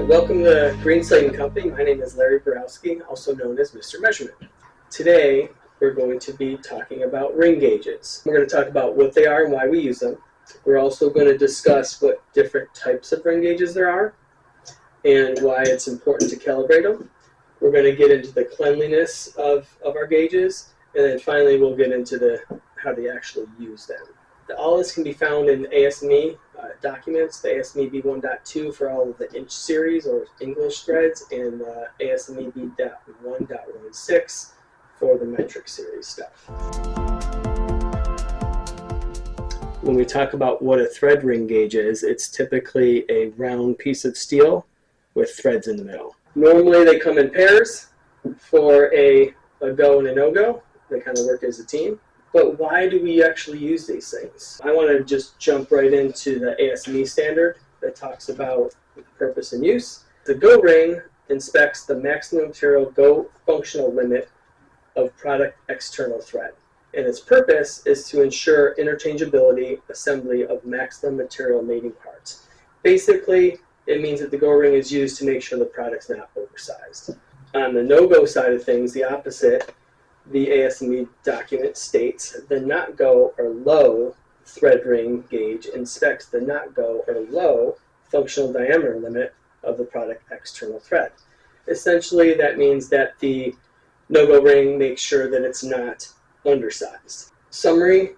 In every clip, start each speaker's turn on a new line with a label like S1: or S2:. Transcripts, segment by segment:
S1: Welcome to Green Slate & Company. My name is Larry Borowski, also known as Mr. Measurement. Today, we're going to be talking about ring gauges. We're going to talk about what they are and why we use them. We're also going to discuss what different types of ring gauges there are and why it's important to calibrate them. We're going to get into the cleanliness of our gauges, and then finally we'll get into how to actually use them. All this can be found in ASME documents, the ASME B1.2 for all of the inch series or English threads, and ASME B1.16 for the metric series stuff. When we talk about what a thread ring gauge is, it's typically a round piece of steel with threads in the middle. Normally they come in pairs for a Go and NoGo. They kind of work as a team. But why do we actually use these things? I want to just jump right into the ASME standard that talks about purpose and use. The Go ring inspects the maximum material Go functional limit of product external thread. And its purpose is to ensure interchangeability assembly of maximum material mating parts. Basically, it means that the Go ring is used to make sure the product's not oversized. On the no-go side of things, the opposite, the ASME document states the not go or low thread ring gauge inspects the not go or low functional diameter limit of the product external thread. Essentially, that means that the no-go ring makes sure that it's not undersized. Summary,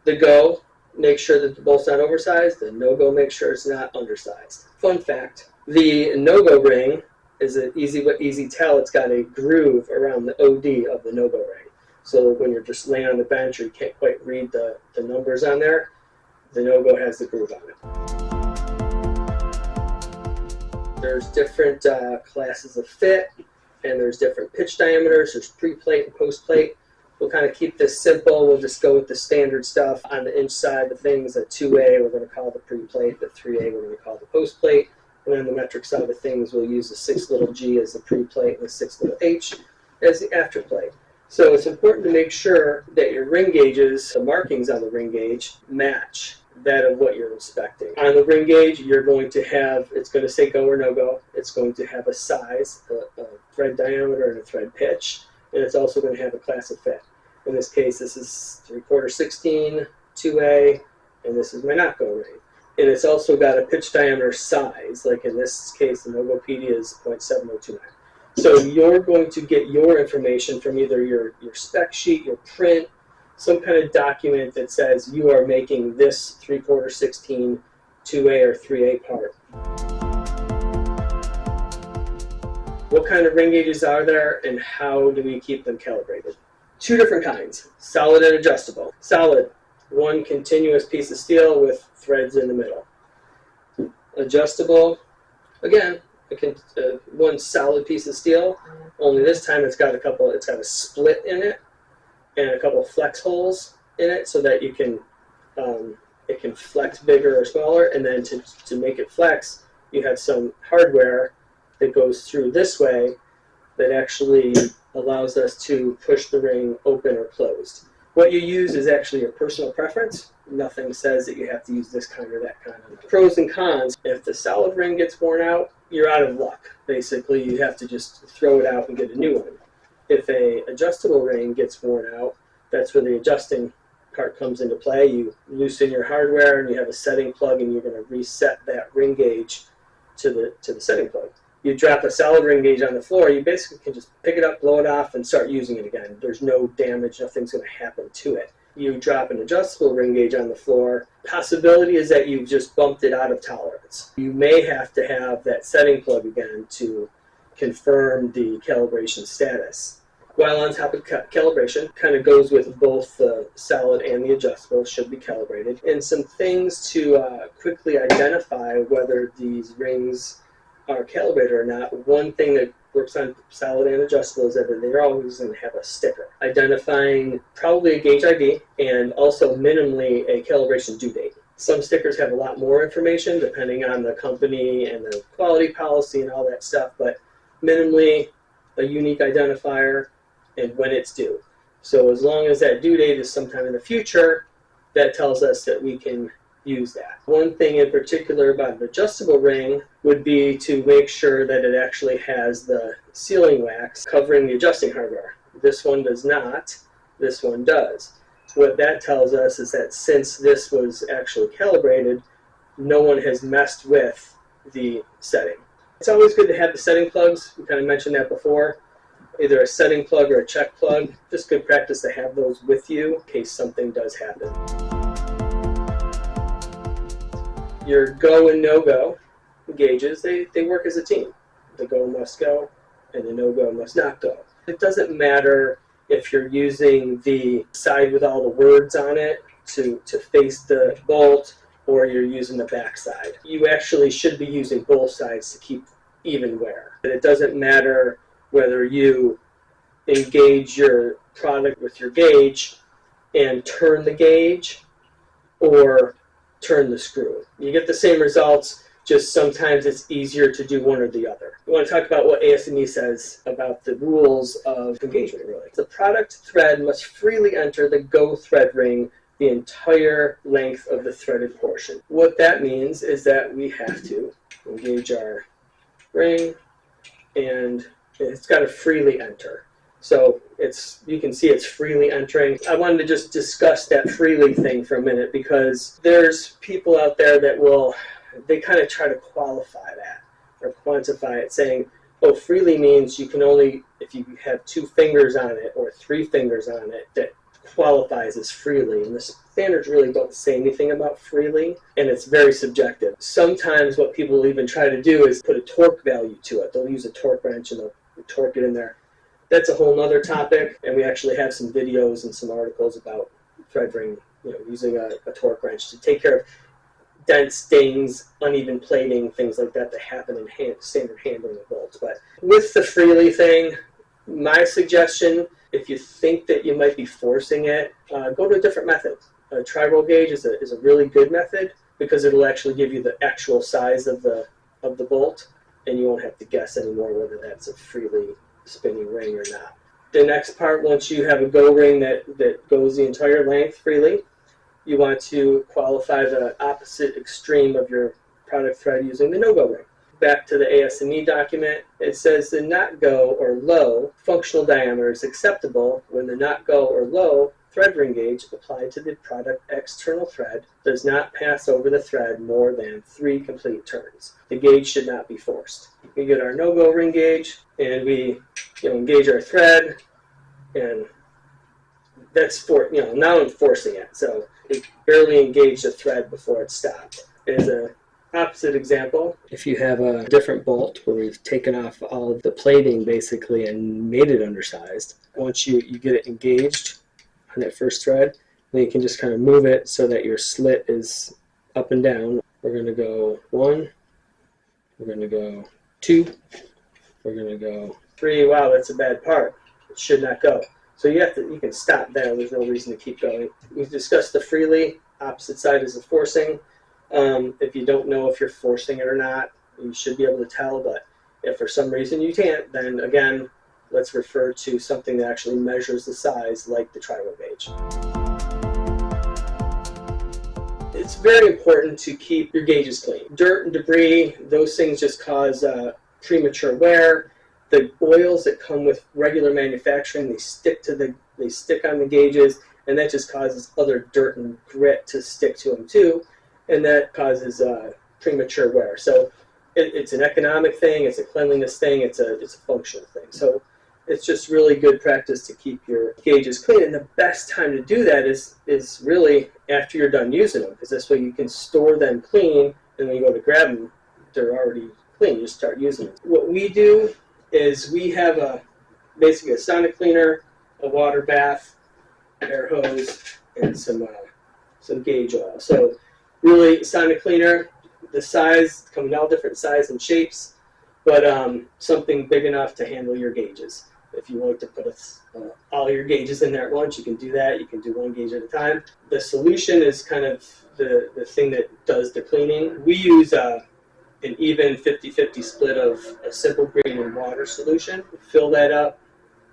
S1: the go makes sure that the bolt's not oversized, the no-go makes sure it's not undersized. Fun fact, the no-go ring is an easy tell. It's got a groove around the OD of the no-go ring. So when you're just laying on the bench or you can't quite read the numbers on there, the no-go has the groove on it. There's different classes of fit, and there's different pitch diameters. There's pre-plate and post-plate. We'll kind of keep this simple. We'll just go with the standard stuff. On the inch side of things, a 2A we're going to call the pre-plate, the 3A we're going to call the post-plate. And then the metric side of things, we'll use the 6 little g as the pre-plate and the 6 little h as the after-plate. So it's important to make sure that your ring gauges, the markings on the ring gauge, match that of what you're inspecting. On the ring gauge, you're going to have, it's going to say go or no go. It's going to have a size, a thread diameter, and a thread pitch. And it's also going to have a class of fit. In this case, this is 3/4 16, 2A, and this is my not go ring. And it's also got a pitch diameter size, like in this case, the NoGopedia is 0.7029. So you're going to get your information from either your spec sheet, your print, some kind of document that says you are making this 3/4 16, 2A or 3A part. What kind of ring gauges are there and how do we keep them calibrated? Two different kinds, solid and adjustable. Solid, one continuous piece of steel with threads in the middle. Adjustable, again, one solid piece of steel, only this time it's got a split in it and a couple flex holes in it so that you can it can flex bigger or smaller, and then to make it flex, you have some hardware that goes through this way that actually allows us to push the ring open or closed. What you use is actually your personal preference. Nothing says that you have to use this kind or that kind. Pros and cons. If the solid ring gets worn out, you're out of luck. Basically, you have to just throw it out and get a new one. If an adjustable ring gets worn out, that's where the adjusting part comes into play. You loosen your hardware and you have a setting plug, and you're going to reset that ring gauge to the setting plug. You drop a solid ring gauge on the floor, you basically can just pick it up, blow it off, and start using it again. There's no damage, nothing's going to happen to it. You drop an adjustable ring gauge on the floor, possibility is that you've just bumped it out of tolerance. You may have to have that setting plug again to confirm the calibration status. While on top of calibration, kind of goes with both the solid and the adjustable, should be calibrated. And some things to quickly identify whether these rings are calibrated or not. One thing that works on solid and adjustable is that they're always going to have a sticker identifying probably a gauge ID and also minimally a calibration due date. Some stickers have a lot more information depending on the company and the quality policy and all that stuff, but minimally a unique identifier and when it's due. So as long as that due date is sometime in the future, that tells us that we can use that. One thing in particular about an adjustable ring would be to make sure that it actually has the sealing wax covering the adjusting hardware. This one does not, this one does. What that tells us is that since this was actually calibrated, no one has messed with the setting. It's always good to have the setting plugs. We kind of mentioned that before. Either a setting plug or a check plug. Just good practice to have those with you in case something does happen. Your Go and NoGo gauges, they work as a team. The Go must go and the NoGo must not go. It doesn't matter if you're using the side with all the words on it to face the bolt, or you're using the back side. You actually should be using both sides to keep even wear. It doesn't matter whether you engage your product with your gauge and turn the gauge or turn the screw. You get the same results, just sometimes it's easier to do one or the other. We want to talk about what ASME says about the rules of engagement, really. The product thread must freely enter the Go thread ring the entire length of the threaded portion. What that means is that we have to engage our ring, and it's got to freely enter. So you can see it's freely entering. I wanted to just discuss that freely thing for a minute, because there's people out there that they kind of try to qualify that or quantify it, saying, oh, freely means you can only, if you have 2 fingers on it or 3 fingers on it, that qualifies as freely. And the standards really don't say anything about freely, and it's very subjective. Sometimes what people even try to do is put a torque value to it. They'll use a torque wrench and they'll torque it in there. That's a whole other topic, and we actually have some videos and some articles about thread ring, using a torque wrench to take care of dents, dings, uneven plating, things like that happen in standard handling of bolts. But with the freely thing, my suggestion, if you think that you might be forcing it, go to a different method. A tri-roll gauge is a really good method, because it'll actually give you the actual size of the bolt, and you won't have to guess anymore whether that's a freely spinning ring or not. The next part, once you have a Go ring that goes the entire length freely, you want to qualify the opposite extreme of your product thread using the NoGo ring. Back to the ASME document, it says the not go or low functional diameter is acceptable when the not go or low thread ring gauge applied to the product external thread does not pass over the thread more than 3 complete turns. The gauge should not be forced. We get our NoGo ring gauge, and we engage our thread, and that's now I'm forcing it. So it barely engaged the thread before it stopped. As an opposite example, if you have a different bolt where we've taken off all of the plating basically and made it undersized, once you get it engaged on that first thread, then you can just kind of move it so that your slit is up and down. We're going to go 1, we're going to go 2, we're going to go 3. Wow, that's a bad part. It should not go. So you can stop there. There's no reason to keep going. We've discussed the freely. Opposite side is the forcing. If you don't know if you're forcing it or not, you should be able to tell. But if for some reason you can't, then again, let's refer to something that actually measures the size, like the tri-roll gauge. It's very important to keep your gauges clean. Dirt and debris, those things just cause premature wear. The oils that come with regular manufacturing, they stick on the gauges, and that just causes other dirt and grit to stick to them too, and that causes premature wear. So it's an economic thing, it's a cleanliness thing, it's a functional thing. So it's just really good practice to keep your gauges clean, and the best time to do that is really after you're done using them, because this way you can store them clean, and when you go to grab them, they're already clean. You start using them. What we do is we have basically a sonic cleaner, a water bath, air hose, and some gauge oil. So really, sonic cleaner, the size, come in all different sizes and shapes, but something big enough to handle your gauges. If you like to put all your gauges in there at once, you can do that. You can do 1 gauge at a time. The solution is kind of the thing that does the cleaning. We use an even 50-50 split of a simple green and water solution. Fill that up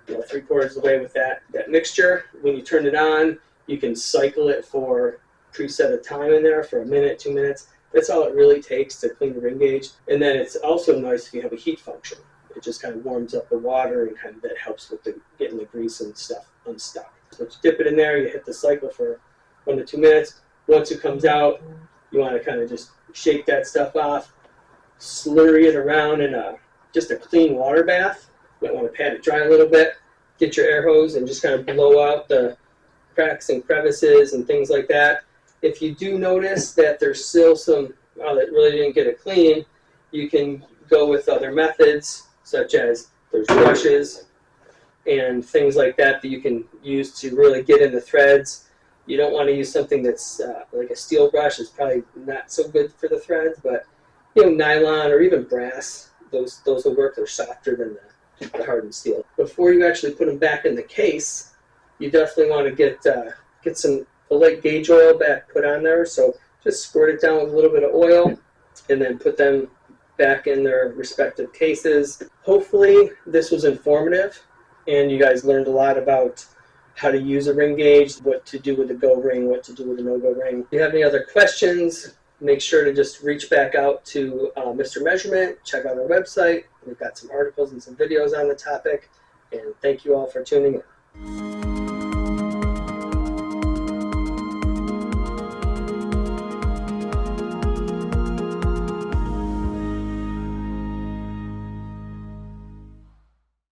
S1: 3/4 of the way with that mixture. When you turn it on, you can cycle it for preset a time in there for 1 minute, 2 minutes. That's all it really takes to clean the ring gauge. And then it's also nice if you have a heat function. It just kind of warms up the water and kind of that helps with getting the grease and stuff unstuck. So you dip it in there, you hit the cycle for 1 to 2 minutes. Once it comes out, you want to kind of just shake that stuff off, slurry it around in just a clean water bath. You might want to pat it dry a little bit, get your air hose and just kind of blow out the cracks and crevices and things like that. If you do notice that there's still some, that really didn't get it clean, you can go with other methods, such as there's brushes and things like that that you can use to really get in the threads. You don't want to use something that's like a steel brush. It's probably not so good for the threads, but nylon or even brass, those will work. They're softer than the hardened steel. Before you actually put them back in the case, you definitely want to get some light gauge oil back put on there. So just squirt it down with a little bit of oil and then put them back in their respective cases. Hopefully this was informative and you guys learned a lot about how to use a ring gauge, what to do with the Go ring, what to do with the no-go ring. If you have any other questions, make sure to just reach back out to Mr. Measurement. Check out our website. We've got some articles and some videos on the topic. And thank you all for tuning in.